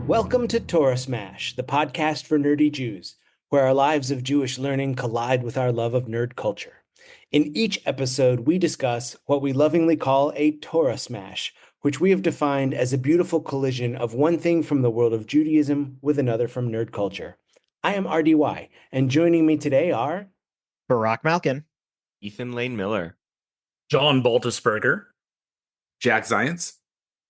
Welcome to Torah Smash, the podcast for nerdy Jews, where our lives of Jewish learning collide with our love of nerd culture. In each episode, we discuss what we lovingly call a Torah Smash, which we have defined as a beautiful collision of one thing from the world of Judaism with another from nerd culture. I am RDY, and joining me today are Barack Malkin, Ethan Lane Miller, John Baltusberger, Jack Zients.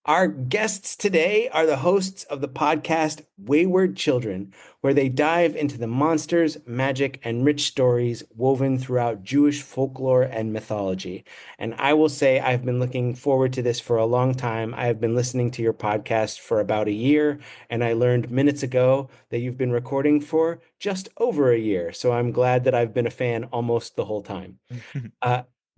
Our guests today are the hosts of the podcast Wayward Children, where they dive into the monsters, magic, and rich stories woven throughout Jewish folklore and mythology. And I will say I've been looking forward to this for a long time. I have been listening to your podcast for about a year, and I learned minutes ago that you've been recording for just over a year. So I'm glad that I've been a fan almost the whole time.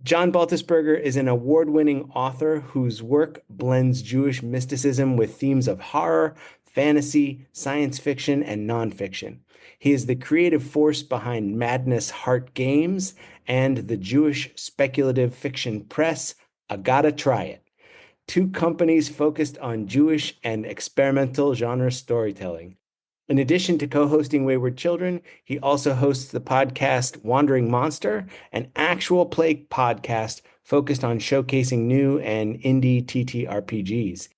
John Baltusberger is an award-winning author whose work blends Jewish mysticism with themes of horror, fantasy, science fiction, and nonfiction. He is the creative force behind Madness Heart Games and the Jewish speculative fiction press, I Gotta Try It, two companies focused on Jewish and experimental genre storytelling. In addition to co-hosting Wayward Children, he also hosts the podcast Wandering Monster, an actual play podcast focused on showcasing new and indie TTRPGs.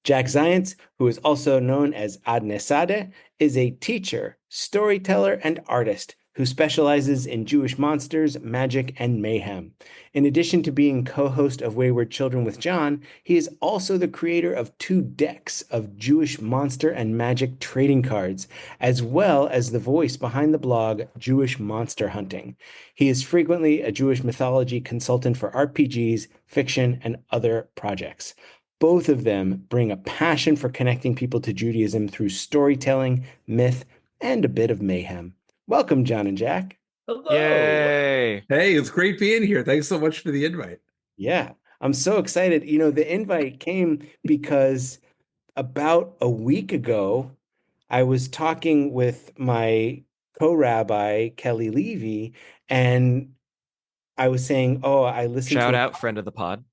Jack Zients, who is also known as Adnesade, is a teacher, storyteller, and artist who specializes in Jewish monsters, magic, and mayhem. In addition to being co-host of Wayward Children with John, he is also the creator of 2 decks of Jewish monster and magic trading cards, as well as the voice behind the blog Jewish Monster Hunting. He is frequently a Jewish mythology consultant for RPGs, fiction, and other projects. Both of them bring a passion for connecting people to Judaism through storytelling, myth, and a bit of mayhem. Welcome, John and Jack. Hello. Yay! Hey, it's great being here. Thanks so much for the invite. Yeah, I'm so excited. You know, the invite came because about a week ago, I was talking with my co-rabbi, Kelly Levy, and I was saying, oh, I listened Shout to out, friend of the pod.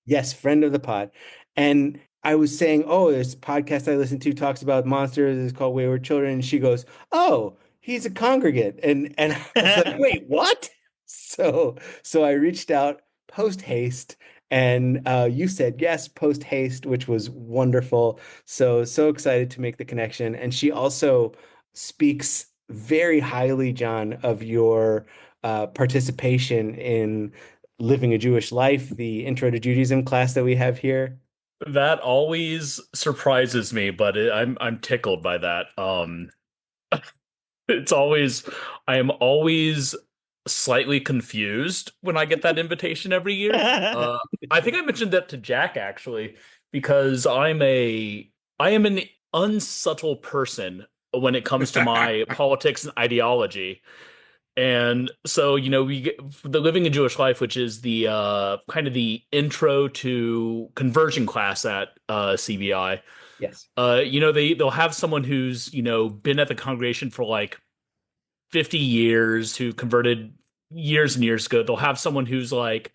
Yes, friend of the pod. And I was saying, oh, this podcast I listen to talks about monsters. It's called Wayward Children. And she goes, oh, he's a congregant. And I was like, wait, what? So I reached out post haste, and you said yes, post haste, which was wonderful. So excited to make the connection. And she also speaks very highly, John, of your participation in Living a Jewish Life, the Intro to Judaism class that we have here. That always surprises me, but I'm tickled by that. I am always slightly confused when I get that invitation every year. I think I mentioned that to Jack actually, because I am an unsubtle person when it comes to my politics and ideology. And so, we get the Living a Jewish Life, which is the kind of the intro to conversion class at CBI. Yes. They'll have someone who's, been at the congregation for like 50 years, who converted years and years ago. They'll have someone who's like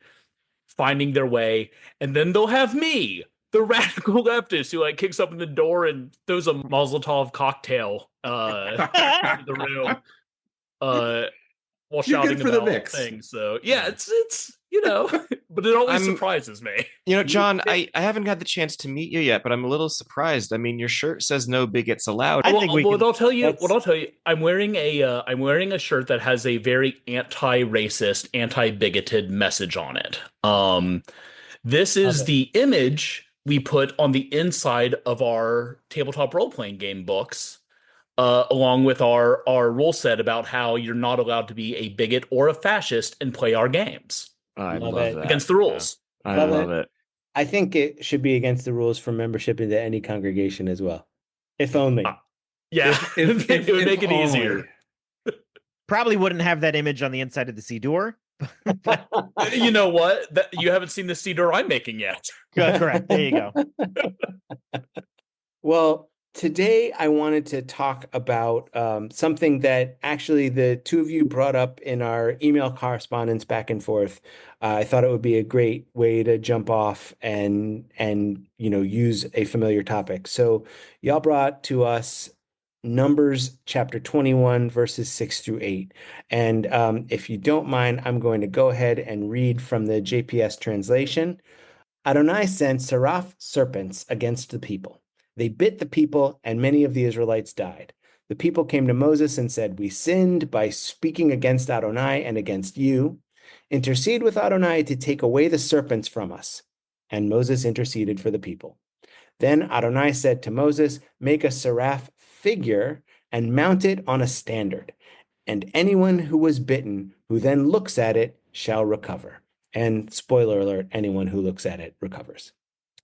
finding their way, and then they'll have me, the radical leftist, who like kicks open the door and throws a Mazel Tov cocktail into the room. While You're shouting good for about the mix. things. So yeah, it's but it always surprises me. John, I haven't had the chance to meet you yet, but I'm a little surprised. I mean, your shirt says "No bigots allowed." I'll tell you. I'm wearing a shirt that has a very anti-racist, anti-bigoted message on it. This is the image we put on the inside of our tabletop role-playing game books. Along with our rule set about how you're not allowed to be a bigot or a fascist and play our games. I love it. that. Against the rules. Yeah. I love it. I think it should be against the rules for membership into any congregation as well. If only. Yeah, If it would make it only. easier. probably wouldn't have that image on the inside of the Siddur. You know what? You haven't seen the Siddur I'm making yet. Correct. There you go. Well, Today, I wanted to talk about something that actually the two of you brought up in our email correspondence back and forth. I thought it would be a great way to jump off and use a familiar topic. So, y'all brought to us Numbers chapter 21, verses 6 through 8. And if you don't mind, I'm going to go ahead and read from the JPS translation. Adonai sent seraph serpents against the people. They bit the people, and many of the Israelites died. The people came to Moses and said, "We sinned by speaking against Adonai and against you. Intercede with Adonai to take away the serpents from us." And Moses interceded for the people. Then Adonai said to Moses, "Make a seraph figure and mount it on a standard. And anyone who was bitten, who then looks at it, shall recover." And spoiler alert, anyone who looks at it recovers.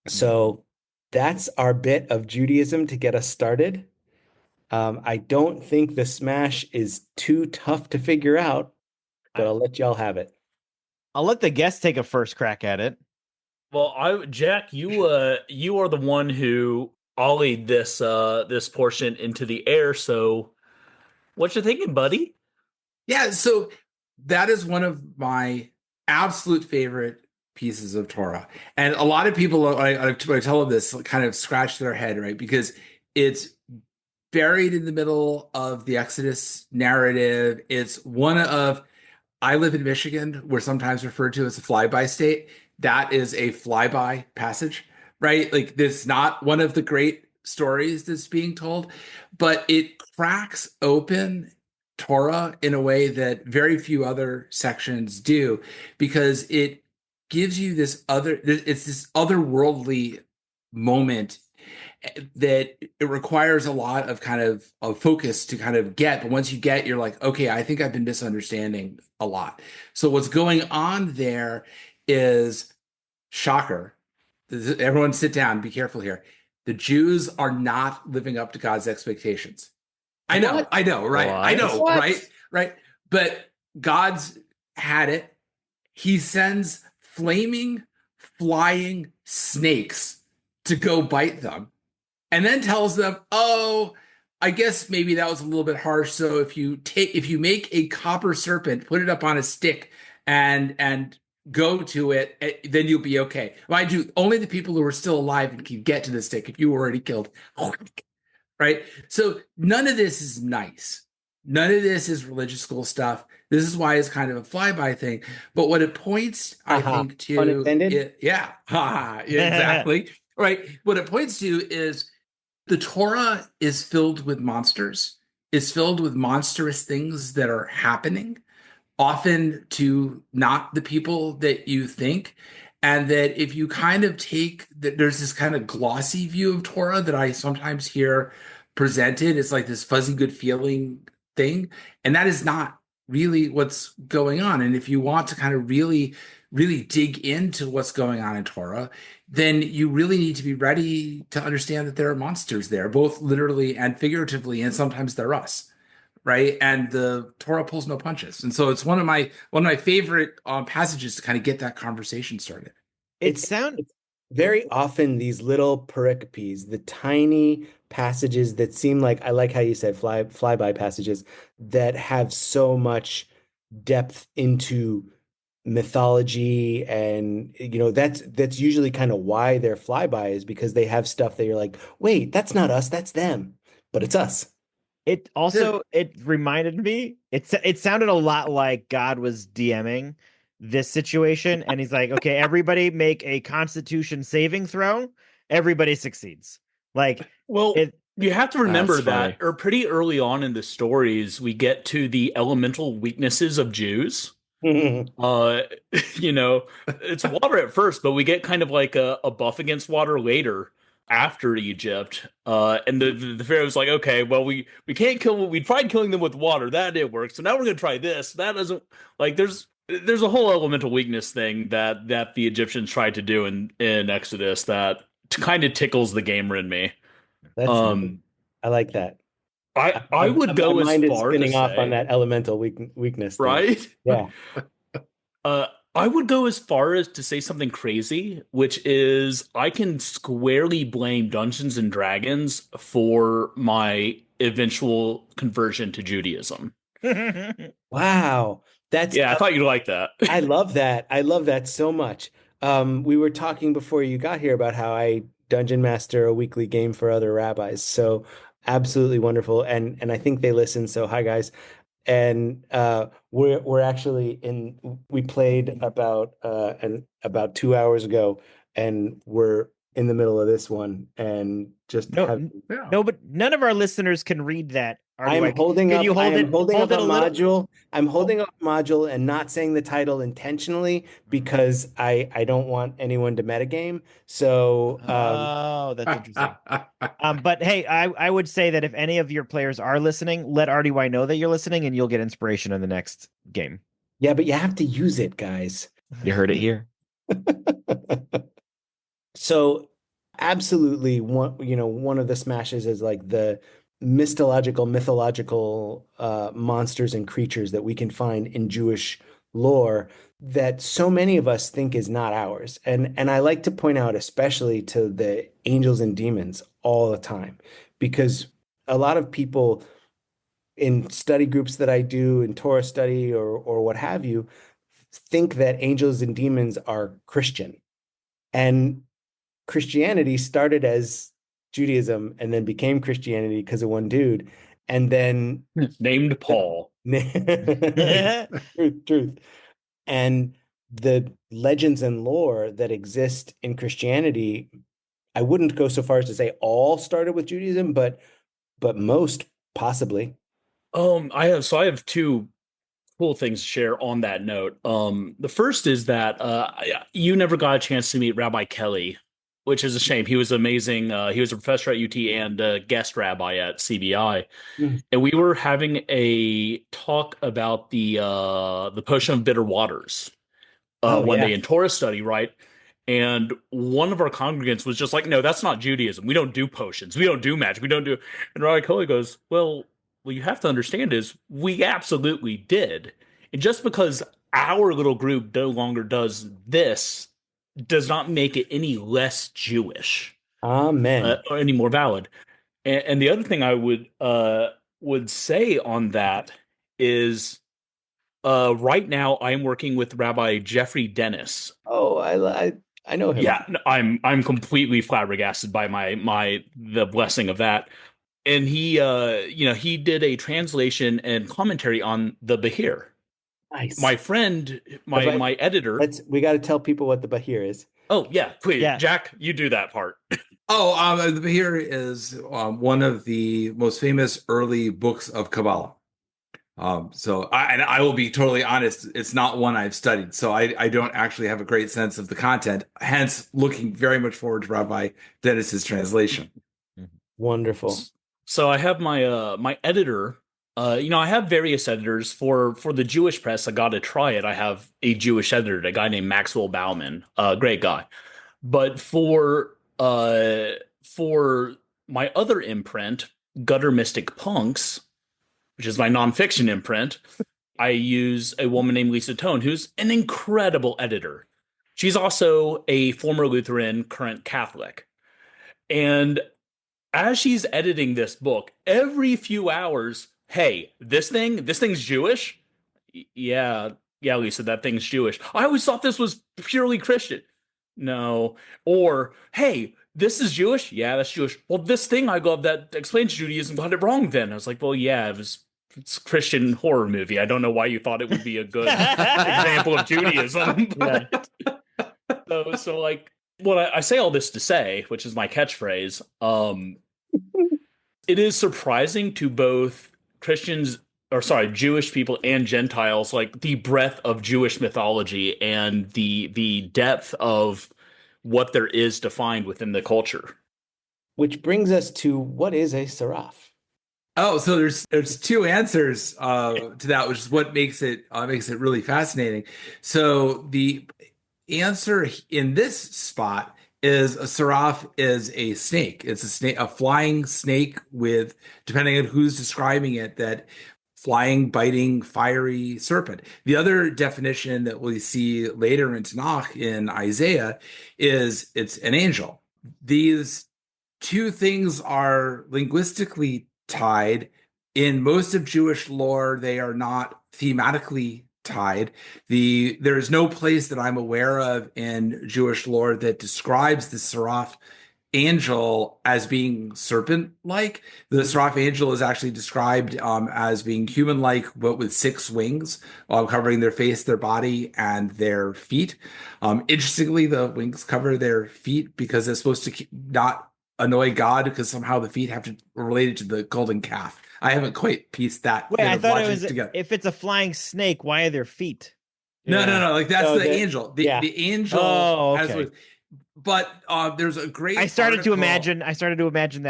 So that's our bit of Judaism to get us started. I don't think the smash is too tough to figure out, but I'll let y'all have it. I'll let the guest take a first crack at it. Well, Jack, you are the one who ollied this portion into the air. So, what you thinking, buddy? Yeah, so that is one of my absolute favorite pieces of Torah. And a lot of people, I tell them this, kind of scratch their head, right? Because it's buried in the middle of the Exodus narrative. It's one of, I live in Michigan, we're sometimes referred to as a flyby state. That is a flyby passage, right? Like, this not one of the great stories that's being told, but it cracks open Torah in a way that very few other sections do, because it gives you this otherworldly moment that it requires a lot of kind of focus to kind of get. But once you get, you're like, okay, I think I've been misunderstanding a lot. So what's going on there is, shocker. Everyone sit down, be careful here. The Jews are not living up to God's expectations. I know, What? right? What? I know, What? right? But God's had it. He sends flaming, flying snakes to go bite them, and then tells them, "Oh, I guess maybe that was a little bit harsh. So if you make a copper serpent, put it up on a stick, and go to it, then you'll be okay." Mind you, only the people who are still alive can get to the stick. If you were already killed, right? So none of this is nice. None of this is religious school stuff. This is why it's kind of a flyby thing. But what it points, I think, to, Pun intended? yeah, exactly, right. What it points to is the Torah is filled with monsters. It's filled with monstrous things that are happening, often to not the people that you think. And that if you kind of take that, there's this kind of glossy view of Torah that I sometimes hear presented. It's like this fuzzy good feeling thing. And that is not really what's going on. And if you want to kind of really, really dig into what's going on in Torah, then you really need to be ready to understand that there are monsters there, both literally and figuratively, and sometimes they're us. Right, and the Torah pulls no punches, and so it's one of my favorite passages to kind of get that conversation started. It's very often these little pericopes, the tiny passages that seem like, I like how you said flyby passages, that have so much depth into mythology, and that's usually kind of why they're flybys, because they have stuff that you're like, wait, that's not us, that's them, but it's us. It reminded me, it sounded a lot like God was DMing this situation, and he's like, okay, everybody make a Constitution saving throw. Everybody succeeds. Like, Well, you have to remember That's funny. that, or pretty early on in the stories, we get to the elemental weaknesses of Jews. It's water at first, but we get kind of like a buff against water later after Egypt. And the Pharaoh's like, okay, well, we can't kill. We tried killing them with water, that didn't work. So now we're gonna try this. That doesn't, like, there's a whole elemental weakness thing that the Egyptians tried to do in Exodus that kind of tickles the gamer in me. That's Um, I like that. I would go my as mind is far to spinning off on say, that elemental weakness thing. right? Yeah. I would go as far as to say something crazy, which is I can squarely blame Dungeons and Dragons for my eventual conversion to Judaism. Wow. That's Yeah, I thought you'd like that. I love that. I love that so much. We were talking before you got here about how I dungeon master a weekly game for other rabbis. So absolutely wonderful. And I think they listen. So hi guys. And we're actually we played about 2 hours ago, and we're in the middle of this one and just No, Yeah. no, but none of our listeners can read that. I am Artie, holding can up. you I hold am it? holding up Hold a it a little. module. I'm holding up a module and not saying the title intentionally because I don't want anyone to metagame. So Oh, that's interesting. But hey, I would say that if any of your players are listening, let RDY know that you're listening, and you'll get inspiration in the next game. yeah, but you have to use it, guys. You heard it here. So absolutely one of the smashes is like the mythological monsters and creatures that we can find in Jewish lore that so many of us think is not ours. And I like to point out especially to the angels and demons all the time, because a lot of people in study groups that I do in Torah study or what have you think that angels and demons are Christian. And Christianity started as Judaism and then became Christianity because of one dude. And then Named Paul. truth. And the legends and lore that exist in Christianity, I wouldn't go so far as to say all started with Judaism, but most possibly. I have two cool things to share on that note. The first is that you never got a chance to meet Rabbi Kelly, which is a shame. He was amazing. He was a professor at UT and a guest rabbi at CBI. Mm. And we were having a talk about the potion of bitter waters one day in Torah study, right? And one of our congregants was just like, "No, that's not Judaism. We don't do potions. We don't do magic. We don't do." And Rabbi Kelly goes, "Well, what you have to understand is we absolutely did. And just because our little group no longer does this does not make it any less Jewish, Amen. or any more valid." And the other thing I would say on that is, right now I am working with Rabbi Jeffrey Dennis. Oh, I know him. Yeah, I'm completely flabbergasted by the blessing of that. And he did a translation and commentary on the Bahir. Nice. My friend, my editor. We got to tell people what the Bahir is. Oh yeah, please, Yeah. Jack, you do that part. The Bahir is one of the most famous early books of Kabbalah. So I will be totally honest, it's not one I've studied, so I don't actually have a great sense of the content. Hence, looking very much forward to Rabbi Dennis's translation. Wonderful. So I have my editor. I have various editors for the Jewish press. I got to try it. I have a Jewish editor, a guy named Maxwell Bauman, a great guy. But for my other imprint, Gutter Mystic Punks, which is my nonfiction imprint, I use a woman named Lisa Tone, who's an incredible editor. She's also a former Lutheran, current Catholic. And as she's editing this book, every few hours, hey, this thing's Jewish? Yeah, Lisa, that thing's Jewish. I always thought this was purely Christian. No. Or, hey, this is Jewish? Yeah, that's Jewish. Well, this thing I love that explains Judaism got it wrong then. I was like, well, yeah, it's a Christian horror movie. I don't know why you thought it would be a good example of Judaism. But, so like, what I say all this to say, which is my catchphrase, it is surprising to both Jewish people and Gentiles, like the breadth of Jewish mythology and the depth of what there is to find within the culture. Which brings us to, what is a seraph? Oh, so there's two answers to that, which is what makes it really fascinating. So the answer in this spot is a seraph is a snake. It's a snake, a flying snake with, depending on who's describing it, that flying, biting, fiery serpent. The other definition that we see later in Tanakh in Isaiah is it's an angel. These two things are linguistically tied. In most of Jewish lore, they are not thematically tied. There is no place that I'm aware of in Jewish lore that describes the seraph angel as being serpent-like. The seraph angel is actually described as being human-like, but with 6 wings, covering their face, their body, and their feet. Interestingly, the wings cover their feet because they're supposed to not annoy God, because somehow the feet have to related to the golden calf. I haven't quite pieced that Wait, bit I of thought it logic was together. if it's a flying snake, why are there feet? No. Like that's So the angel. The angel Oh, has okay. but there's a great I started to article- imagine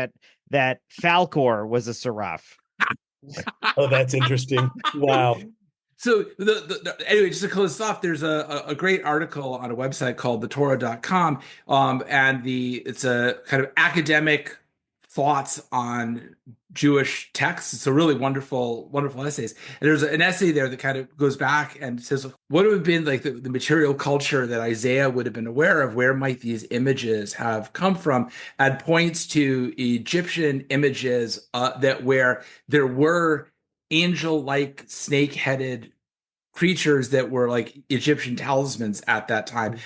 that Falcor was a seraph. Oh, that's interesting. Wow. So anyway, just to close this off, there's a great article on a website called thetorah.com, and it's a kind of academic thoughts on Jewish texts. It's a really wonderful essays. And there's an essay there that kind of goes back and says, what would have been like the material culture that Isaiah would have been aware of? Where might these images have come from? And points to Egyptian images where there were angel-like snake-headed creatures that were like Egyptian talismans at that time,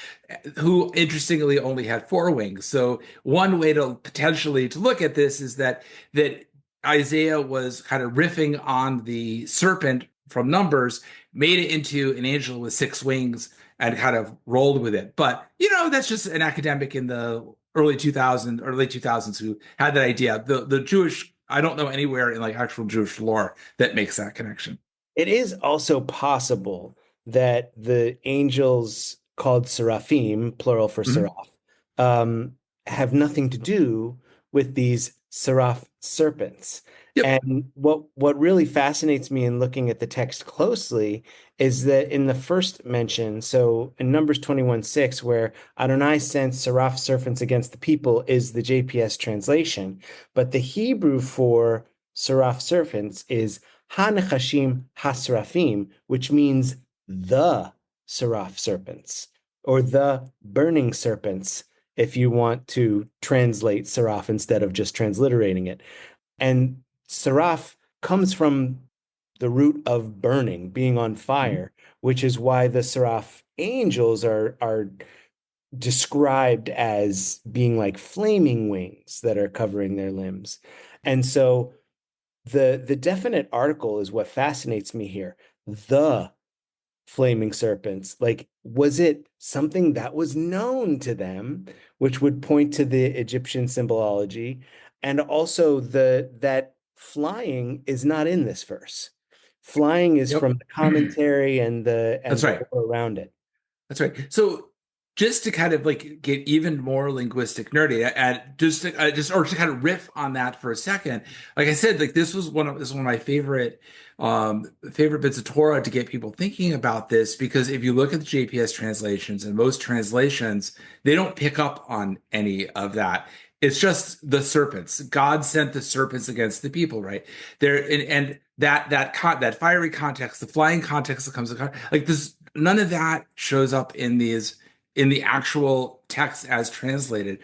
who interestingly only had 4 wings. So one way to potentially to look at this is that Isaiah was kind of riffing on the serpent from Numbers, made it into an angel with 6 wings, and kind of rolled with it. But that's just an academic in the early 2000s who had that idea. The Jewish, I don't know anywhere in like actual Jewish lore that makes that connection. It is also possible that the angels called seraphim, plural for seraph, have nothing to do with these seraph serpents. Yep. And what really fascinates me in looking at the text closely is that in the first mention, so in Numbers 21:6, where Adonai sent seraph serpents against the people, is the JPS translation. But the Hebrew for seraph serpents is Hanechashim Hasrafim, which means the seraph serpents, or the burning serpents, if you want to translate seraph instead of just transliterating it. And seraph comes from the root of burning, being on fire, which is why the seraph angels are described as being like flaming wings that are covering their limbs. And so the definite article is what fascinates me here. The flaming serpents, like, was it something that was known to them, which would point to the Egyptian symbology, and also that flying is not in this verse. Flying is from the commentary and That's right. lore around it. That's right. So just to kind of like get even more linguistic nerdy, and to kind of riff on that for a second, like I said, like this is one of my favorite bits of Torah to get people thinking about this, because if you look at the JPS translations and most translations, they don't pick up on any of that. It's just the serpents. God sent the serpents against the people, right? There and that fiery context, the flying context that comes like this, none of that shows up in the actual text as translated.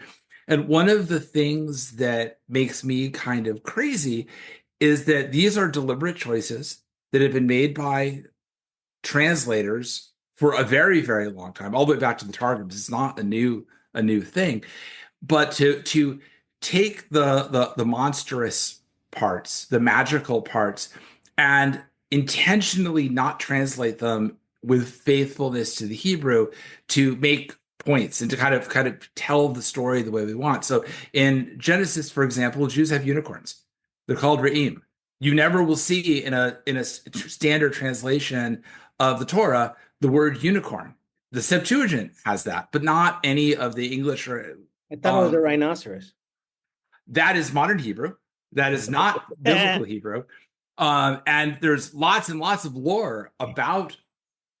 And one of the things that makes me kind of crazy is that these are deliberate choices that have been made by translators for a very, very long time, all the way back to the Targums. It's not a new thing. But to take the monstrous parts, the magical parts, and intentionally not translate them with faithfulness to the Hebrew to make points and to kind of tell the story the way we want. So in Genesis, for example, Jews have unicorns. They're called Re'im. You never will see in a standard translation of the Torah the word unicorn. The Septuagint has that, but not any of the English or I thought it was a rhinoceros. that is modern Hebrew. That is not biblical Hebrew. And there's lots and lots of lore about,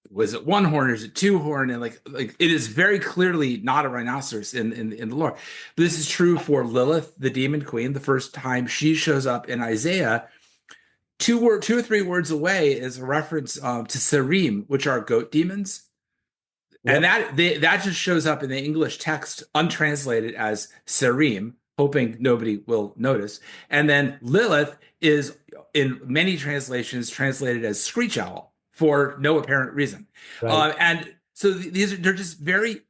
was it one horn or is it 2 horn? And like it is very clearly not a rhinoceros in the lore. But this is true for Lilith, the demon queen. The first time she shows up in Isaiah, two or three words away is a reference to serim, which are goat demons. And that just shows up in the English text untranslated as serim, hoping nobody will notice. And then Lilith is in many translations translated as screech owl for no apparent reason. Right. And so they're just very.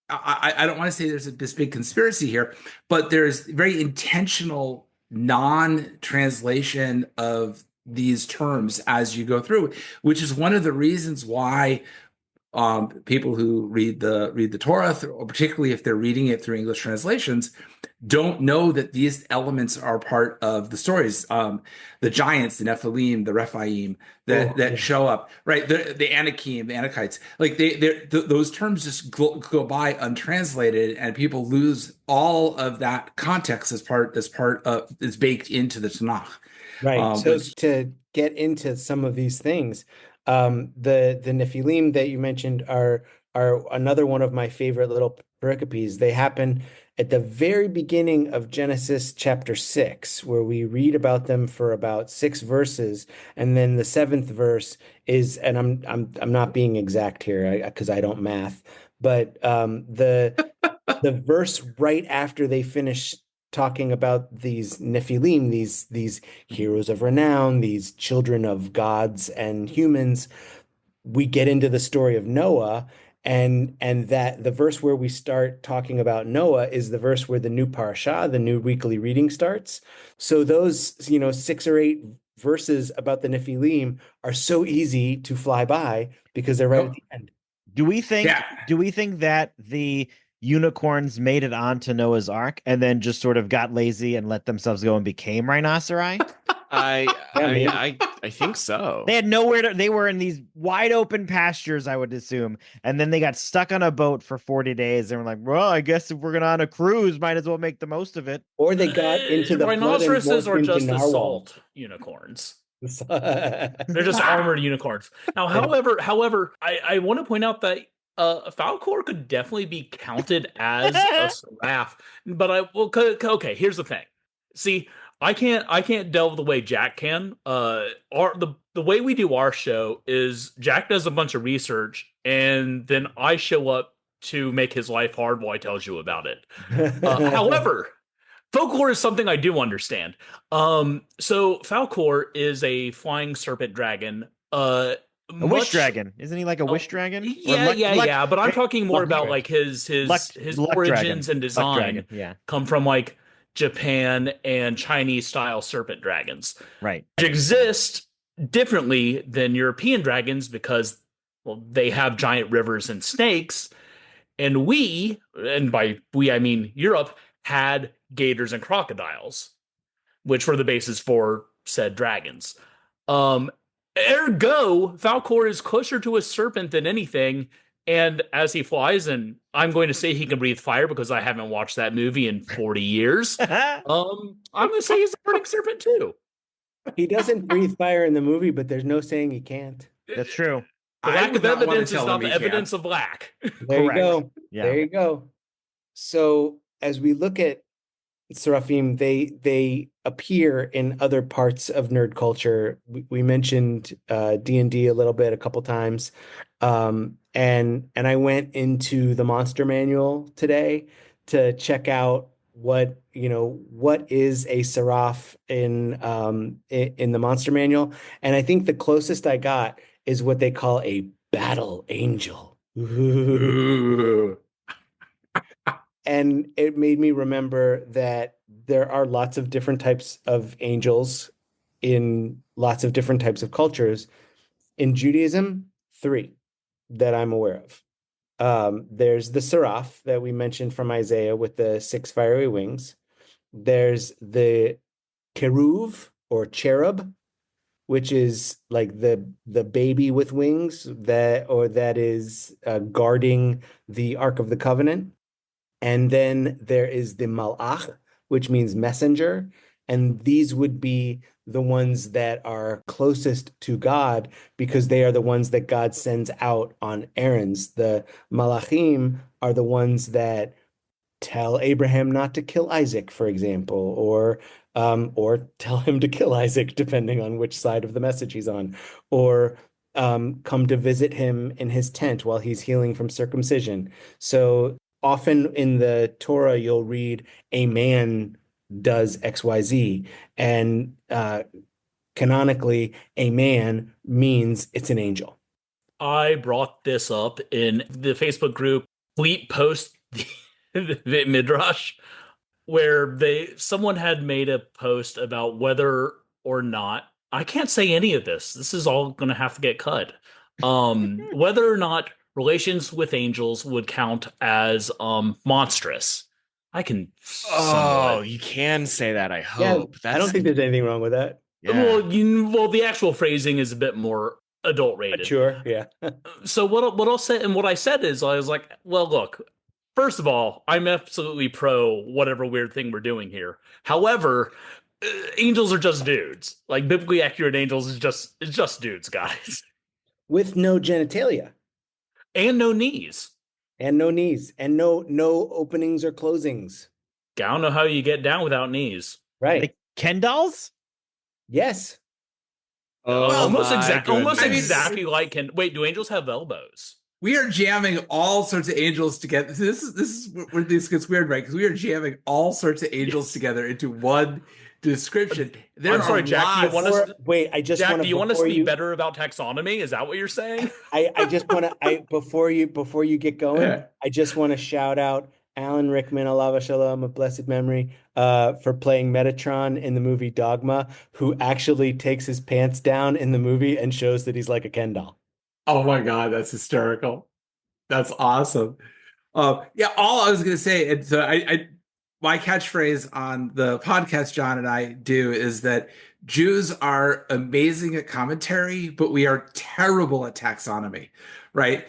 I don't want to say there's this big conspiracy here, but there's very intentional non-translation of these terms as you go through, which is one of the reasons why people who read the Torah, or particularly if they're reading it through English translations, don't know that these elements are part of the stories. The giants, the Nephilim, the Rephaim that show up, right? The Anakim, the Anakites, like those terms just go by untranslated, and people lose all of that context as baked into the Tanakh. Right. So to get into some of these things, the Nephilim that you mentioned are another one of my favorite little pericopes. They happen at the very beginning of Genesis chapter 6, where we read about them for about 6 verses, and then the 7th verse is, and I'm not being exact here because I don't math, but the verse right after they finish talking about these Nephilim, these heroes of renown, these children of gods and humans, we get into the story of Noah, and that the verse where we start talking about Noah is the verse where the new parasha, the new weekly reading starts. So those, 6 or 8 verses about the Nephilim are so easy to fly by because they're right at the end. Do we think that the unicorns made it onto Noah's Ark and then just sort of got lazy and let themselves go and became rhinoceri? I think so. They had nowhere to, they were in these wide open pastures, I would assume. And then they got stuck on a boat for 40 days and were like, well, I guess if we're going on a cruise, might as well make the most of it. Or they got into the rhinoceroses flood are and morphed just into assault unicorns. narwhals. They're just armored unicorns. Now, however, I want to point out that Falcor could definitely be counted as a seraph, but okay, here's the thing. See, I can't delve the way Jack can. The way we do our show is Jack does a bunch of research, and then I show up to make his life hard while he tells you about it. However, Falcor is something I do understand. So Falcor is a flying serpent dragon. A wish dragon, isn't he? Like a wish dragon? Yeah. But I'm talking more about like his origins and design. Come from like Japan and Chinese style serpent dragons, right? Which exist differently than European dragons because, well, they have giant rivers and snakes, and by we I mean Europe, had gators and crocodiles, which were the basis for said dragons. Ergo, Falcor is closer to a serpent than anything. And as he flies, and I'm going to say he can breathe fire because I haven't watched that movie in 40 years. I'm going to say he's a burning serpent too. He doesn't breathe fire in the movie, but there's no saying he can't. That's true. The lack of evidence is not the evidence of lack. There you go. Yeah. There you go. So as we look at Seraphim, they appear in other parts of nerd culture. We mentioned D&D a little bit, a couple times, and I went into the Monster Manual today to check out what is a seraph in the Monster Manual, and I think the closest I got is what they call a battle angel. Ooh. And it made me remember that there are lots of different types of angels in lots of different types of cultures. In Judaism, 3 that I'm aware of. There's the seraph that we mentioned from Isaiah with the 6 fiery wings. There's the cherub, which is like the baby with wings that is guarding the Ark of the Covenant. And then there is the malach, which means messenger. And these would be the ones that are closest to God because they are the ones that God sends out on errands. The malachim are the ones that tell Abraham not to kill Isaac, for example, or or tell him to kill Isaac, depending on which side of the message he's on, or come to visit him in his tent while he's healing from circumcision. So often in the Torah, you'll read a man does XYZ, and canonically, a man means it's an angel. I brought this up in the Facebook group Fleet Post the Midrash, where someone had made a post about whether or not, I can't say any of this. This is all going to have to get cut. Whether or not relations with angels would count as monstrous. I can somewhat. You can say that, I Yeah, hope. I don't think there's anything wrong with that. Yeah. Well, the actual phrasing is a bit more adult rated. Sure, yeah. So what I'll say, and what I said is, I was like, well, look, first of all, I'm absolutely pro whatever weird thing we're doing here. However, angels are just dudes. Like, biblically accurate angels is just dudes, guys. With no genitalia. And no knees. And no knees. And no openings or closings. I don't know how you get down without knees. Right. Like Ken dolls? Yes. Almost goodness. exactly like wait, do angels have elbows? We are jamming all sorts of angels together. This is where this gets weird, right? Because we are jamming all sorts of angels together into one description. I'm sorry, Jack. Do you want us? Wait, I just Jack, do you want us to be you, better about taxonomy? Is that what you're saying? I just want to. Before you get going, Yeah. I just want to shout out Alan Rickman, Alava Shalom of blessed memory, for playing Metatron in the movie Dogma, who actually takes his pants down in the movie and shows that he's like a Ken doll. Oh my God, that's hysterical. That's awesome. Yeah, all I was going to say, and so my catchphrase on the podcast John and I do is that Jews are amazing at commentary, but we are terrible at taxonomy, right?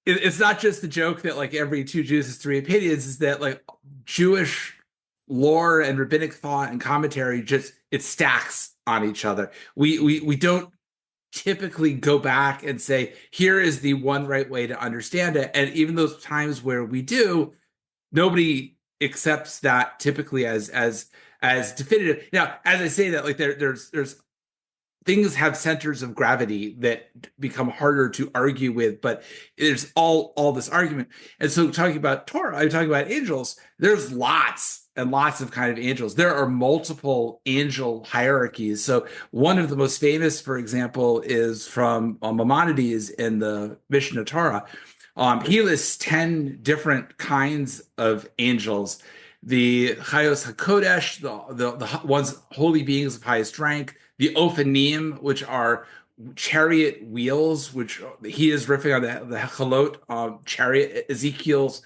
It's not just the joke that like every two Jews has three opinions, is that like Jewish lore and rabbinic thought and commentary it stacks on each other. We don't typically go back and say, here is the one right way to understand it. And even those times where we do, nobody accepts that typically as definitive. Now, as I say that, like there's things have centers of gravity that become harder to argue with, but there's all this argument. And so talking about Torah, I'm talking about angels, there's lots and lots of kind of angels. There are multiple angel hierarchies. So one of the most famous, for example, is from Maimonides in the Mishnah Torah. He lists 10 different kinds of angels. The Chayos HaKodesh, the ones, holy beings of highest rank, the Ophanim, which are chariot wheels, which he is riffing on the Hechalot, chariot, Ezekiel's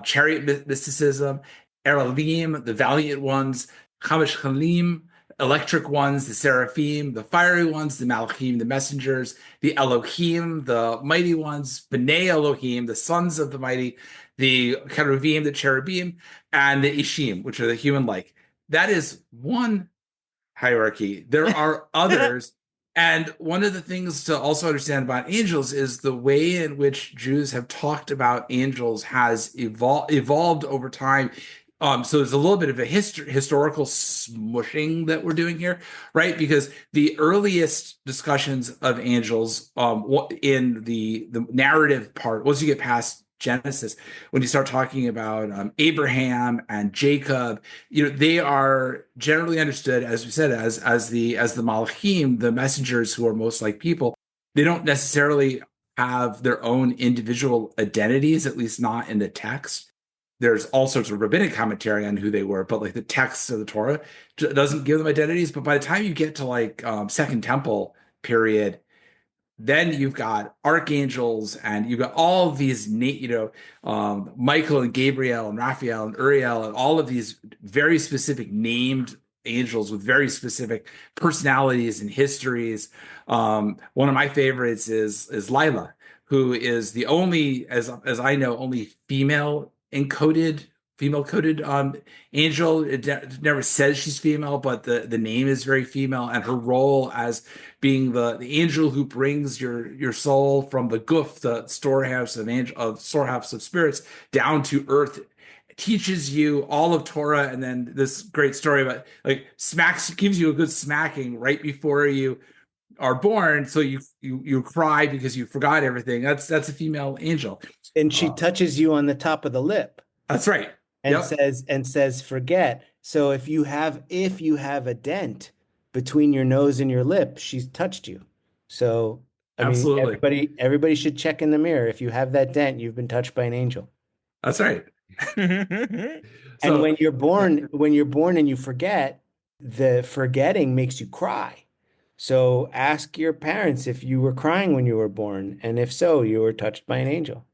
chariot mysticism, Eralim, the valiant ones, Chamish Chalim, electric ones, the seraphim, the fiery ones, the malachim, the messengers, the Elohim, the mighty ones, B'nai Elohim, the sons of the mighty, the cherubim, the cherubim, and the ishim, which are the human-like. That is one hierarchy. There are others. And one of the things to also understand about angels is the way in which Jews have talked about angels has evolved over time. So there's a little bit of a historical smushing that we're doing here, right? Because the earliest discussions of angels in the narrative part, once you get past Genesis, when you start talking about Abraham and Jacob, they are generally understood, as we said, as the malachim, the messengers who are most like people. They don't necessarily have their own individual identities, at least not in the text. There's all sorts of rabbinic commentary on who they were, but like the text of the Torah doesn't give them identities. But by the time you get to like Second Temple period, then you've got archangels and you've got all of these, Michael and Gabriel and Raphael and Uriel and all of these very specific named angels with very specific personalities and histories. One of my favorites is Lila, who is the only, as I know, only female coded angel. It never says she's female, but the name is very female, and her role as being the angel who brings your soul from the guf, the storehouse of spirits, down to earth teaches you all of Torah, and then this great story about like gives you a good smacking right before you are born, so you cry because you forgot everything. That's a female angel. And she touches you on the top of the lip That's right. and Yep. says forget. So if you have a dent between your nose and your lip, she's touched you. So I mean, Absolutely. everybody should check in the mirror. If you have that dent, you've been touched by an angel. That's right. And So when you're born and you forget, the forgetting makes you cry. So ask your parents if you were crying when you were born, and if so, you were touched by an angel.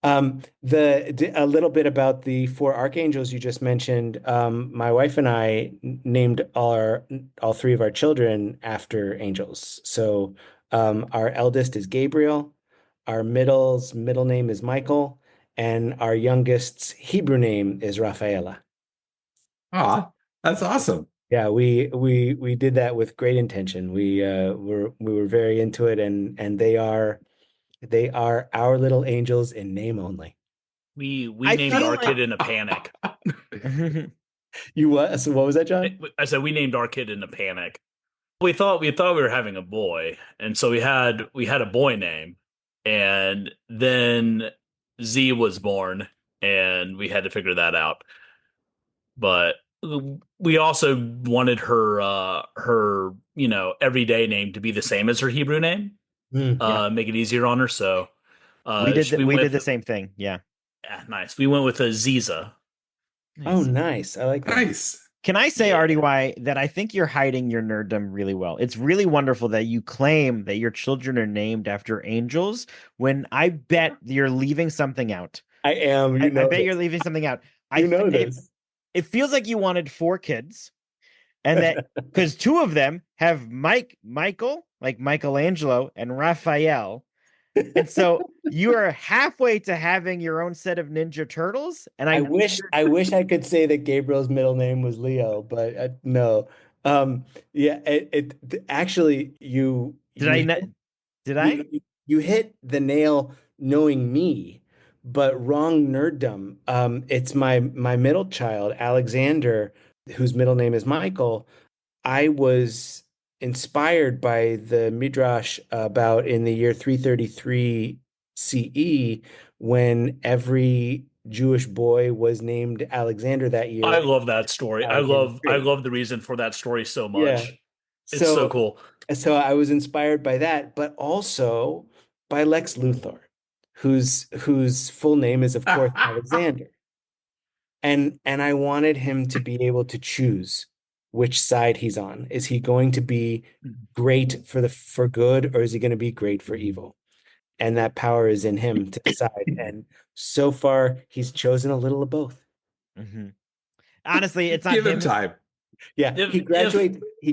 A little bit about the four archangels you just mentioned. My wife and I named all three of our children after angels. So our eldest is Gabriel, our middle name is Michael, and our youngest's Hebrew name is Rafaela. that's awesome. Yeah, we did that with great intention. We were very into it, and they are our little angels in name only. We I named feel our like- kid in a panic. You what? So what was that, John? I said we named our kid in a panic. We thought we were having a boy, and so we had a boy name, and then Z was born, and we had to figure that out. But we also wanted her everyday name to be the same as her Hebrew name, make it easier on her. So we did the same thing. Yeah. Yeah, nice. We went with a Ziza. Oh, nice. I like that. Nice. Can I say, RDY, that I think you're hiding your nerddom really well. It's really wonderful that you claim that your children are named after angels when I bet you're leaving something out. I am. I bet you're leaving something out. You know this. It feels like you wanted 4 kids, and that because 2 of them have Michael, like Michelangelo, and Raphael. And so you are halfway to having your own set of Ninja Turtles. And I wish I could say that Gabriel's middle name was Leo, but no. Yeah, actually you did I? You hit the nail knowing me, but wrong nerddom. It's my middle child, Alexander, whose middle name is Michael. I was inspired by the Midrash about in the year 333 CE when every Jewish boy was named Alexander that year. I love that story. I love the reason for that story so much. Yeah. It's so cool. So I was inspired by that, but also by Lex Luthor, whose full name is, of course, Alexander. And I wanted him to be able to choose which side he's on. Is he going to be great for good, or is he going to be great for evil? And that power is in him to decide. And so far, he's chosen a little of both. Mm-hmm. Honestly, it's not Give him time. Yeah, he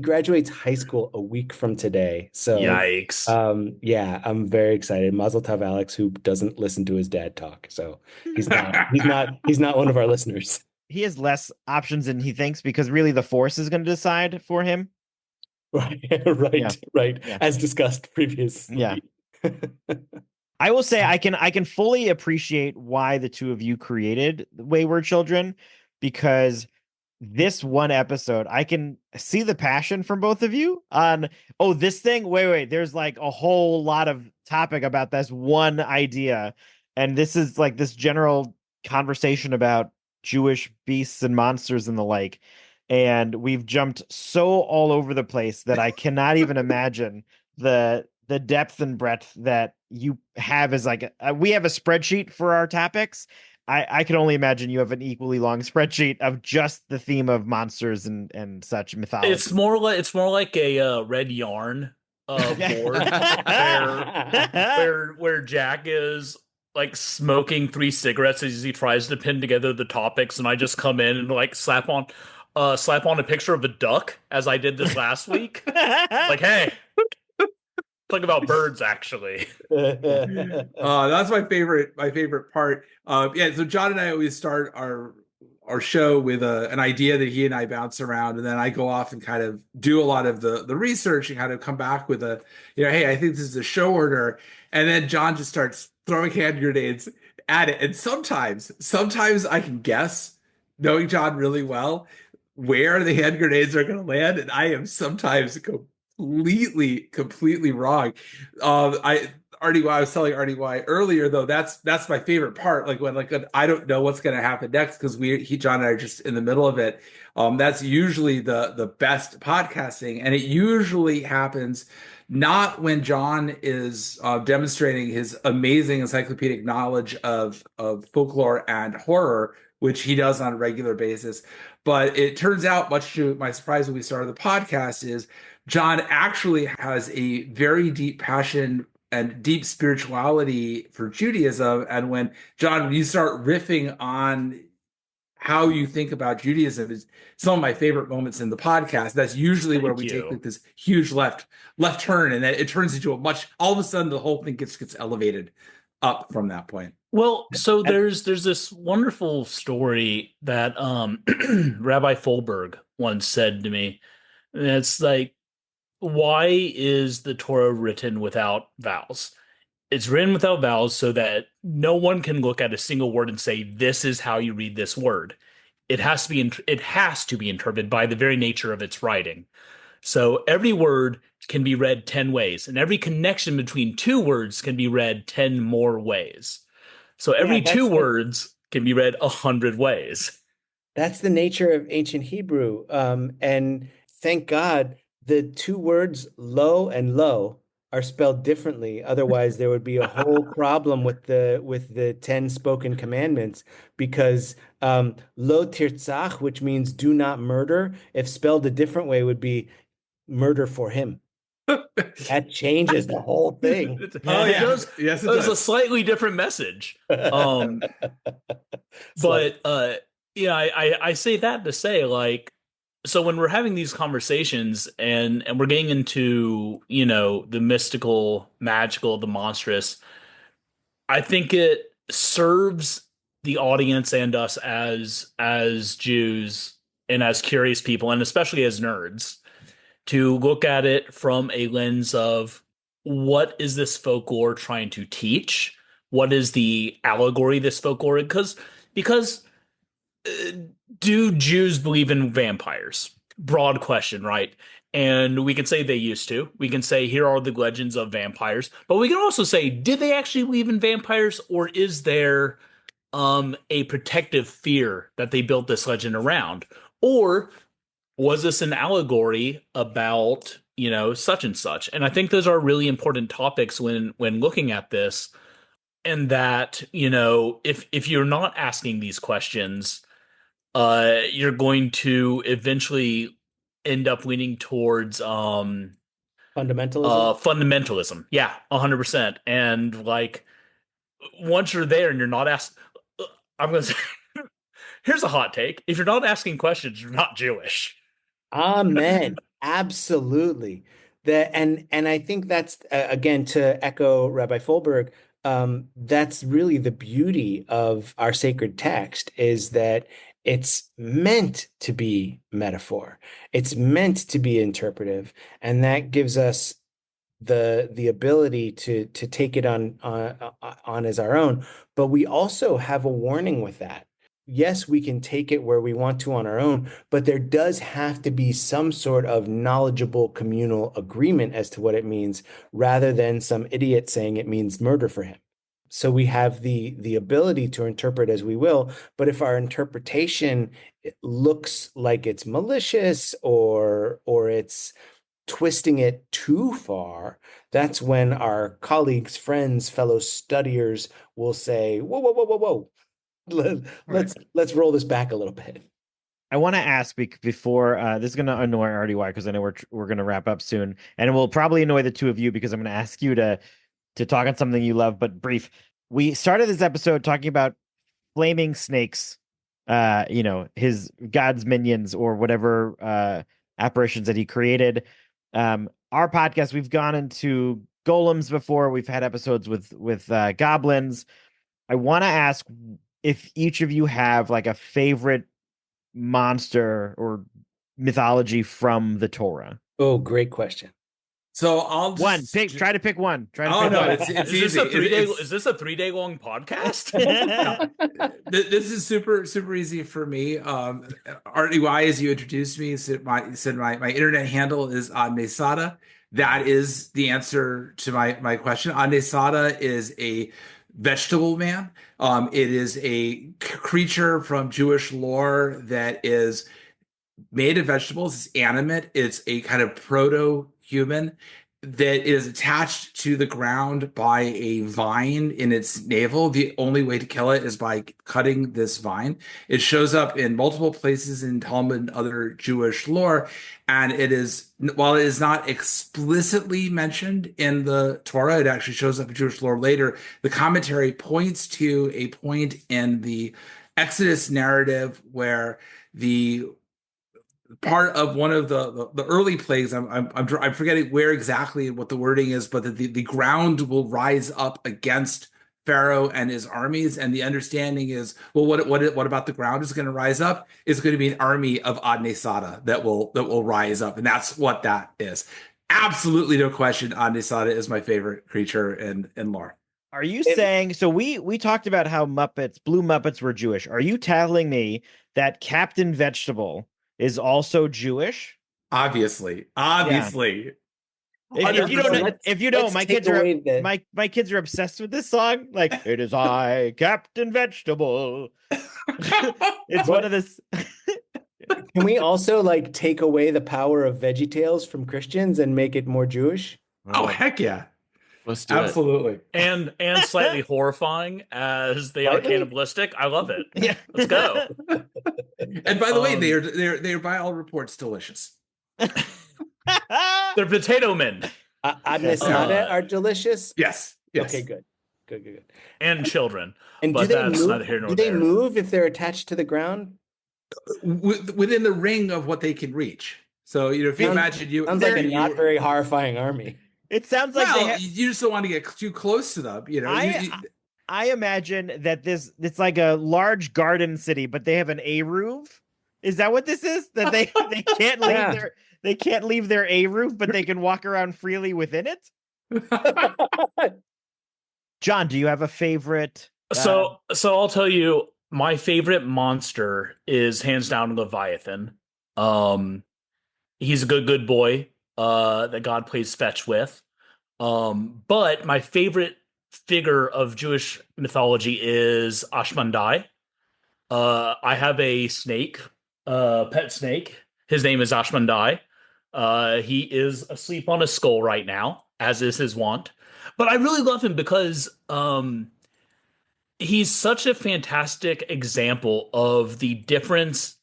graduates high school a week from today. So yikes. Yeah, I'm very excited. Mazel tov, Alex, who doesn't listen to his dad talk. So he's not one of our listeners. He has less options than he thinks because really the Force is going to decide for him. Right. Yeah. As discussed previously. Yeah. I will say I can fully appreciate why the 2 of you created Wayward Children, because this one episode I can see the passion from both of you on this thing. Wait, there's like a whole lot of topic about this one idea, and this is like this general conversation about Jewish beasts and monsters and the like, and we've jumped so all over the place that I cannot even imagine the depth and breadth that you have. As like we have a spreadsheet for our topics. I can only imagine you have an equally long spreadsheet of just the theme of monsters and such mythology. It's more like a red yarn board where Jack is like smoking 3 cigarettes as he tries to pin together the topics, and I just come in and like slap on a picture of a duck as I did this last week. Like, hey, talk about birds, actually. That's my favorite part. So John and I always start our show with an idea that he and I bounce around, and then I go off and kind of do a lot of the research and kind of come back with hey, I think this is a show order, and then John just starts throwing hand grenades at it. And sometimes I can guess, knowing John really well, where the hand grenades are going to land, and I am sometimes completely wrong. I was telling RDY earlier though, that's my favorite part. Like when I don't know what's going to happen next because John and I are just in the middle of it. That's usually the best podcasting, and it usually happens not when John is demonstrating his amazing encyclopedic knowledge of folklore and horror, which he does on a regular basis. But it turns out, much to my surprise when we started the podcast, is John actually has a very deep passion and deep spirituality for Judaism. And when you start riffing on how you think about Judaism, is some of my favorite moments in the podcast. That's usually where we take like this huge left turn, and then it turns into all of a sudden the whole thing gets elevated up from that point. Well, so there's this wonderful story that Rabbi Folberg once said to me. And it's like, why is the Torah written without vowels? It's written without vowels so that no one can look at a single word and say, this is how you read this word. It has to be interpreted by the very nature of its writing. So every word can be read 10 ways, and every connection between two words can be read 10 more ways. So every two words can be read 100 ways. That's the nature of ancient Hebrew. And thank God the two words lo and lo are spelled differently. Otherwise, there would be a whole problem with the 10 spoken commandments, because lo tirtzach, which means do not murder, if spelled a different way, would be murder for him. That changes the whole thing. Oh yeah, yes, it does. A slightly different message. But I say that to say, like, so when we're having these conversations and we're getting into, the mystical, magical, the monstrous, I think it serves the audience and us as Jews and as curious people, and especially as nerds, to look at it from a lens of, what is this folklore trying to teach? What is the allegory this folklore? Because do Jews believe in vampires? Broad question, right? And we can say they used to. We can say, here are the legends of vampires. But we can also say, did they actually believe in vampires? Or is there a protective fear that they built this legend around? Or was this an allegory about, such and such? And I think those are really important topics when looking at this. And that, if you're not asking these questions, you're going to eventually end up leaning towards fundamentalism. Fundamentalism. Yeah, 100%. And like, once you're there and you're not asked, I'm going to say, here's a hot take. If you're not asking questions, you're not Jewish. Amen. Absolutely. And I think that's, again, to echo Rabbi Folberg, that's really the beauty of our sacred text, is that it's meant to be metaphor. It's meant to be interpretive, and that gives us the ability to take it on as our own. But we also have a warning with that. Yes, we can take it where we want to on our own, but there does have to be some sort of knowledgeable communal agreement as to what it means, rather than some idiot saying it means murder for him. So we have the ability to interpret as we will, but if our interpretation looks like it's malicious or it's twisting it too far, that's when our colleagues, friends, fellow studiers will say, whoa, whoa, whoa, whoa, whoa. Let's roll this back a little bit. I want to ask before this is going to annoy RDY, because I know we're going to wrap up soon, and it will probably annoy the two of you, because I'm going to ask you to talk on something you love, but brief. We started this episode talking about flaming snakes, his God's minions or whatever apparitions that he created. Our podcast, we've gone into golems before. We've had episodes with goblins. I want to ask if each of you have like a favorite monster or mythology from the Torah. Oh, great question. So I'll just Try to pick one. Try to Oh pick no, one. it's Is easy. this a 3-day? It's- Is this a 3-day long podcast? This is super easy for me. RDY, as you introduced me, said my internet handle is Adnesada. That is the answer to my question. Adnesada is a vegetable man. It is a creature from Jewish lore that is made of vegetables. It's animate. It's a kind of proto-human that is attached to the ground by a vine in its navel. The only way to kill it is by cutting this vine. It shows up in multiple places in Talmud and other Jewish lore, and it is, while it is not explicitly mentioned in the Torah, it actually shows up in Jewish lore later. The commentary points to a point in the Exodus narrative where the part of one of the early plagues, I'm forgetting where exactly what the wording is, but the ground will rise up against Pharaoh and his armies, and the understanding is, well, what about the ground is going to rise up? It's going to be an army of Adnesada that will rise up, and that's what that is. Absolutely no question. Adnesada is my favorite creature in lore. Are you saying, so we talked about how Blue Muppets were Jewish. Are you telling me that Captain Vegetable is also Jewish? Obviously. If you don't, my kids are obsessed with this song. Like, it is I, Captain Vegetable. It's one of this. Can we also like take away the power of VeggieTales from Christians and make it more Jewish? Oh, heck yeah. Let's do Absolutely. and slightly horrifying as they are Slightly? cannibalistic. I love it. Yeah. Let's go. And by the way, they're by all reports delicious. They're potato men Adnesada are delicious. Yes. Okay, good. and children. And But do they that's move? neither here nor Do they there. move if they're attached to the ground? Within the ring of what they can reach. So, if you imagine Sounds like a not very horrifying army. It sounds like you just don't want to get too close to them. I imagine that it's like a large garden city, but they have an A roof. Is that what this is? That they can't leave they can't leave their A roof, but they can walk around freely within it? John, do you have a favorite? So I'll tell you, my favorite monster is hands down Leviathan. He's a good boy that God plays fetch with. But my favorite figure of Jewish mythology is Ashmandai. I have a snake, pet snake. His name is Ashmandai. He is asleep on a skull right now, as is his wont. But I really love him because he's such a fantastic example of the difference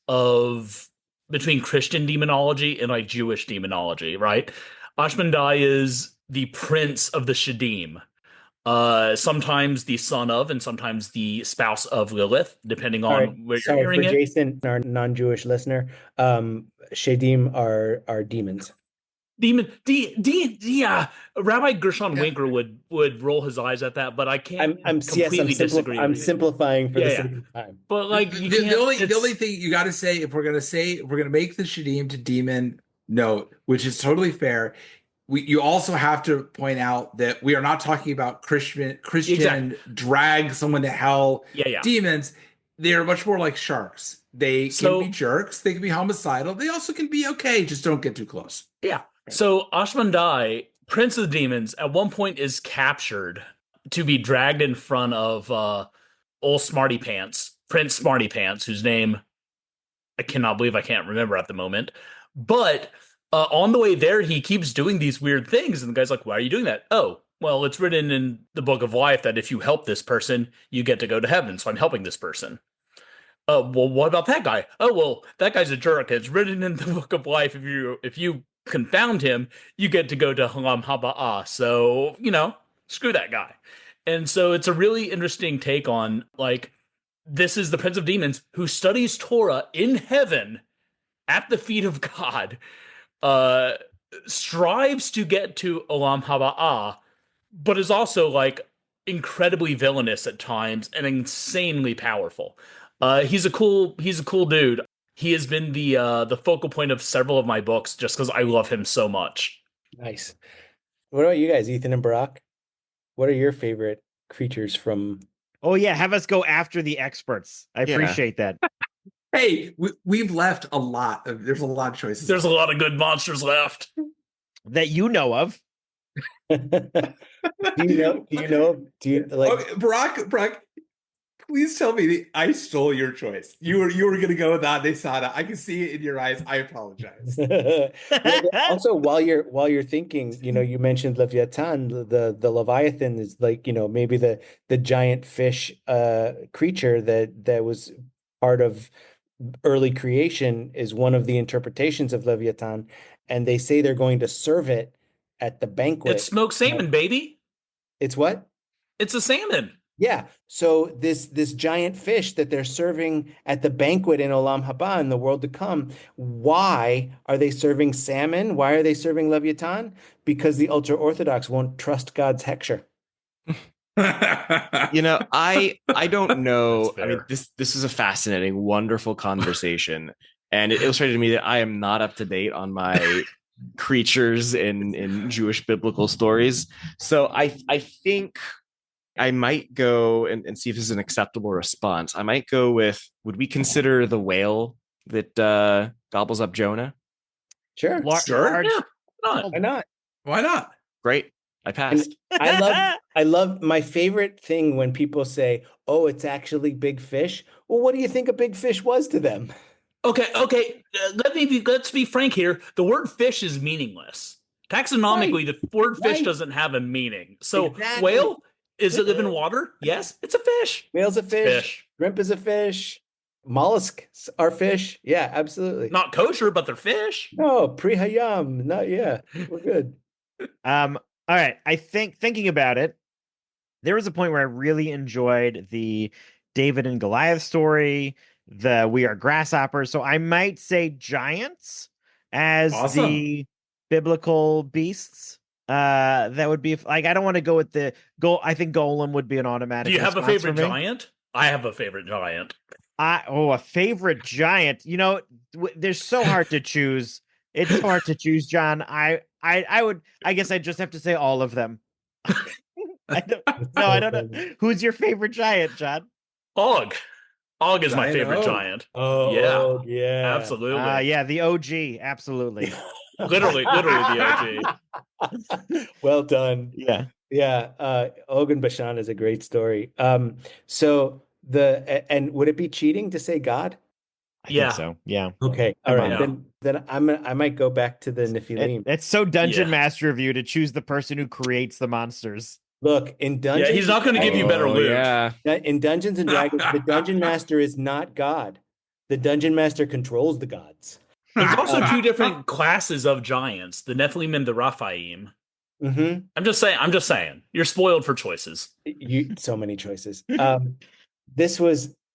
between Christian demonology and like Jewish demonology, right? Ashmandai is the prince of the Shadim, sometimes the son of, and sometimes the spouse of Lilith, depending on where you're hearing for it. Jason, our non-Jewish listener, Shadim are demons. Yeah. Rabbi Gershon Winker would roll his eyes at that, but I can't completely disagree. I'm simplifying for the sake of time. But like the only thing you got to say, if we're gonna make the Shadim to demon note, which is totally fair, you also have to point out that we are not talking about Christian Exactly. drag someone to hell. Yeah. Demons. They're much more like sharks. They can be jerks. They can be homicidal. They also can be okay. Just don't get too close. Yeah. So Ashmandai, Prince of the Demons, at one point is captured to be dragged in front of old Smarty Pants, Prince Smarty Pants, whose name I cannot believe I can't remember at the moment. But on the way there, he keeps doing these weird things, and the guy's like, "Why are you doing that?" "Oh, well, it's written in the Book of Life that if you help this person, you get to go to heaven. So I'm helping this person." Well, what about that guy?" "Oh, well, that guy's a jerk. It's written in the Book of Life. If you confound him, you get to go to Halam Haba'ah. So, screw that guy." And so it's a really interesting take on, like, this is the Prince of Demons who studies Torah in heaven at the feet of God, strives to get to Olam Haba'ah, but is also, like, incredibly villainous at times and insanely powerful. He's a cool dude. He has been the focal point of several of my books just because I love him so much. Nice. What about you guys, Ethan and Barack? What are your favorite creatures from? Oh yeah, have us go after the experts. I Yeah. appreciate that. Hey, we've left a lot of. There's a lot of choices. There's a lot of good monsters left. That you know of. Do you like? Okay, Barack, please tell me I stole your choice. You were going to go with Adesanya. I can see it in your eyes. I apologize. Also, while you're thinking, you mentioned Leviathan. The Leviathan is like, maybe the giant fish creature that was part of early creation is one of the interpretations of Leviathan, and they say they're going to serve it at the banquet. It's smoked salmon, baby. It's what? It's a salmon. Yeah. So this giant fish that they're serving at the banquet in Olam Haba in the world to come, why are they serving salmon? Why are they serving Leviathan? Because the ultra orthodox won't trust God's hechsher. I don't know. That's I mean, fair. this is a fascinating, wonderful conversation, and it illustrated to me that I am not up to date on my creatures in Jewish biblical stories. So I think I might go and see if this is an acceptable response. I might go with, would we consider the whale that gobbles up Jonah? Sure. Sure. Large- Yeah, not. Why not? Why not? Great. I passed. I love my favorite thing when people say, "Oh, it's actually big fish." Well, what do you think a big fish was to them? Okay. Let's be frank here. The word fish is meaningless. Taxonomically, the word fish Right. doesn't have a meaning. So, Exactly. whale, is it live in water? Yes, it's a fish. Whale's a fish. Fish. Shrimp is a fish. Mollusks are fish. Yeah, absolutely. Not kosher, but they're fish. No, pre-hayam. Not yeah. We're good. All right. I think thinking about it, there was a point where I really enjoyed the David and Goliath story, the We Are Grasshoppers. So I might say giants as Awesome. the biblical beasts. That would be like, I don't want to go with the goal. I think Golem would be an automatic. Do you have a response favorite for me. giant? I have a favorite giant. A favorite giant. There's so hard to choose. It's hard to choose, John. I guess I just have to say all of them. I don't know. Who's your favorite giant, John? Og. Og is my Giant favorite Og. giant. Oh, Yeah. yeah. Absolutely. Yeah, the OG, absolutely. Literally the OG. Well done. Yeah. Yeah, Ogun Bashan is a great story. So and would it be cheating to say God? I Yeah. think so. Yeah. Okay, all Come right. on. Then I might go back to the Nephilim. It's so Dungeon Yeah. Master of you to choose the person who creates the monsters. Look, in Dungeons, Yeah, he's not going to give you better loot. Yeah. in Dungeons and Dragons, the Dungeon Master is not God. The Dungeon Master controls the gods. There's also two different classes of giants, the Nephilim and the Raphaim. Mm-hmm. I'm just saying. You're spoiled for choices. So many choices.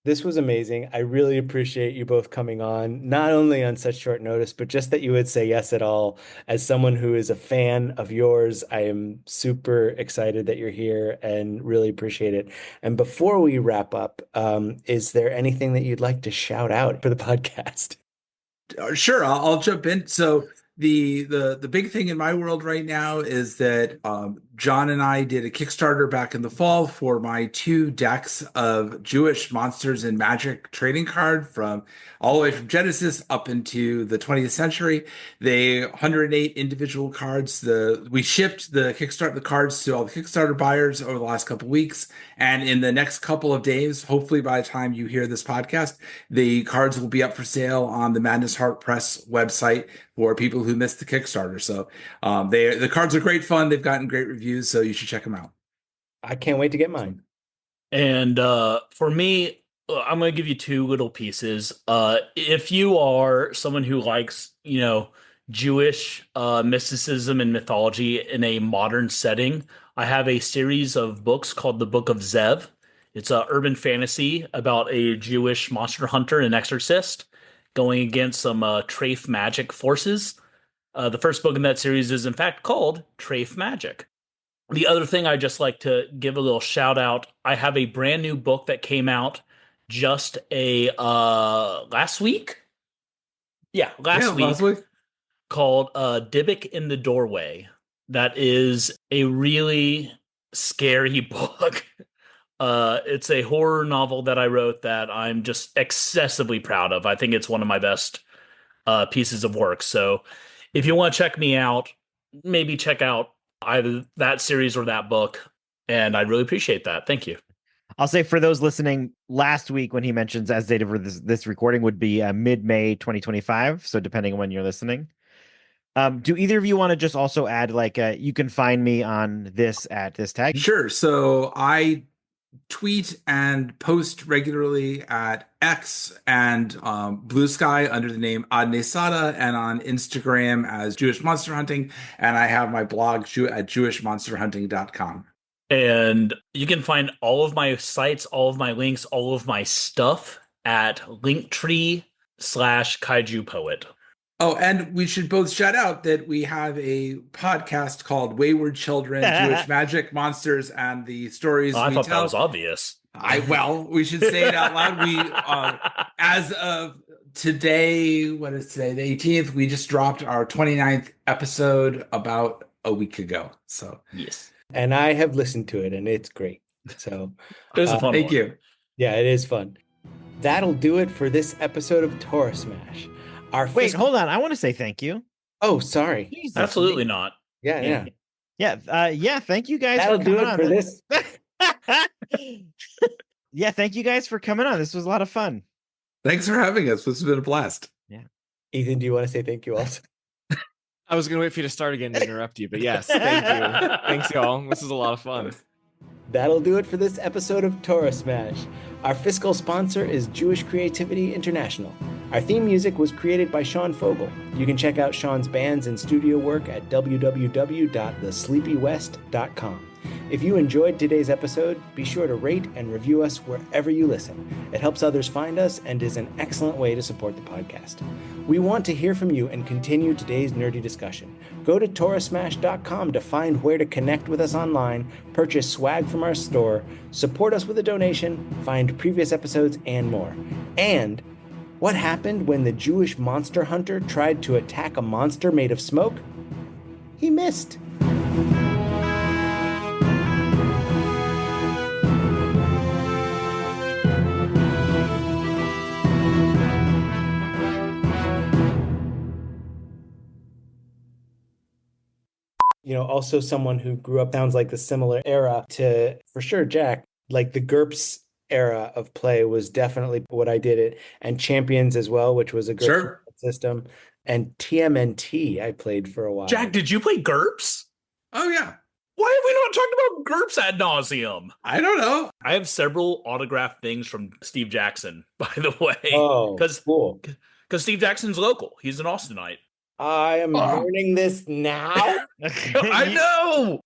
This was amazing. I really appreciate you both coming on, not only on such short notice, but just that you would say yes at all. As someone who is a fan of yours, I am super excited that you're here and really appreciate it. And before we wrap up, is there anything that you'd like to shout out for the podcast? Sure, I'll jump in. So the big thing in my world right now is that John and I did a Kickstarter back in the fall for my 2 decks of Jewish monsters and magic trading card from all the way from Genesis up into the 20th century. They 108 individual cards. We shipped the cards to all the Kickstarter buyers over the last couple of weeks, and in the next couple of days, hopefully by the time you hear this podcast, the cards will be up for sale on the Madness Heart Press website for people who missed the Kickstarter. So the cards are great fun. They've gotten great reviews, so you should check them out. I can't wait to get mine. And for me, I'm going to give you 2 little pieces. If you are someone who likes, Jewish mysticism and mythology in a modern setting, I have a series of books called the Book of Zev. It's an urban fantasy about a Jewish monster hunter and exorcist going against some Trafe magic forces. The first book in that series is in fact called Trafe Magic. The other thing I just like to give a little shout out, I have a brand new book that came out just last week. Yeah, last week, Last week. called Dybbuk in the Doorway. that is a really scary book. It's a horror novel that I wrote that I'm just excessively proud of. I think it's one of my best pieces of work. So if you want to check me out, maybe check out either that series or that book. And I really appreciate that. Thank you. I'll say for those listening, last week when he mentions as date of this recording would be mid-May 2025. So depending on when you're listening. Do either of you want to just also add you can find me on this at this tag? Sure. So I tweet and post regularly at X and Blue Sky under the name Adnesada, and on Instagram as Jewish Monster Hunting. And I have my blog at jewishmonsterhunting.com. And you can find all of my sites, all of my links, all of my stuff at Linktree/Kaiju Poet. Oh, and we should both shout out that we have a podcast called Wayward Children, Jewish Magic, Monsters, and the Stories I We thought Tell. that was obvious. We should say it out loud. We, as of today, what is today? The 18th, we just dropped our 29th episode about a week ago. So, yes. And I have listened to it, and it's great. So, It was a fun thank one. you. Yeah, it is fun. That'll do it for this episode of Torah Smash. Wait, hold on. I want to say thank you. Oh, sorry. Jesus. Absolutely not. Yeah. Yeah. Thank you guys That'll for do coming it on. for this. Yeah, thank you guys for coming on. This was a lot of fun. Thanks for having us. This has been a blast. Ethan, do you want to say thank you also? I was going to wait for you to start again to interrupt you, but yes, thank you. Thanks, y'all. This is a lot of fun. That'll do it for this episode of Torah Smash. Our fiscal sponsor is Jewish Creativity International. Our theme music was created by Sean Fogel. You can check out Sean's bands and studio work at www.thesleepywest.com. If you enjoyed today's episode, be sure to rate and review us wherever you listen. It helps others find us and is an excellent way to support the podcast. We want to hear from you and continue today's nerdy discussion. Go to torahsmash.com to find where to connect with us online, purchase swag from our store, support us with a donation, find previous episodes, and more. And what happened when the Jewish monster hunter tried to attack a monster made of smoke? He missed. Also someone who grew up sounds like the similar era to, for sure, Jack. Like the GURPS era of play was definitely what I did it, and Champions as well, which was a GURPS system, and TMNT I played for a while. Jack, did you play GURPS? Oh, yeah. Why have we not talked about GURPS ad nauseum? I don't know. I have several autographed things from Steve Jackson, by the way. Oh, cool. Because Steve Jackson's local. He's an Austinite. I am learning this now. I know.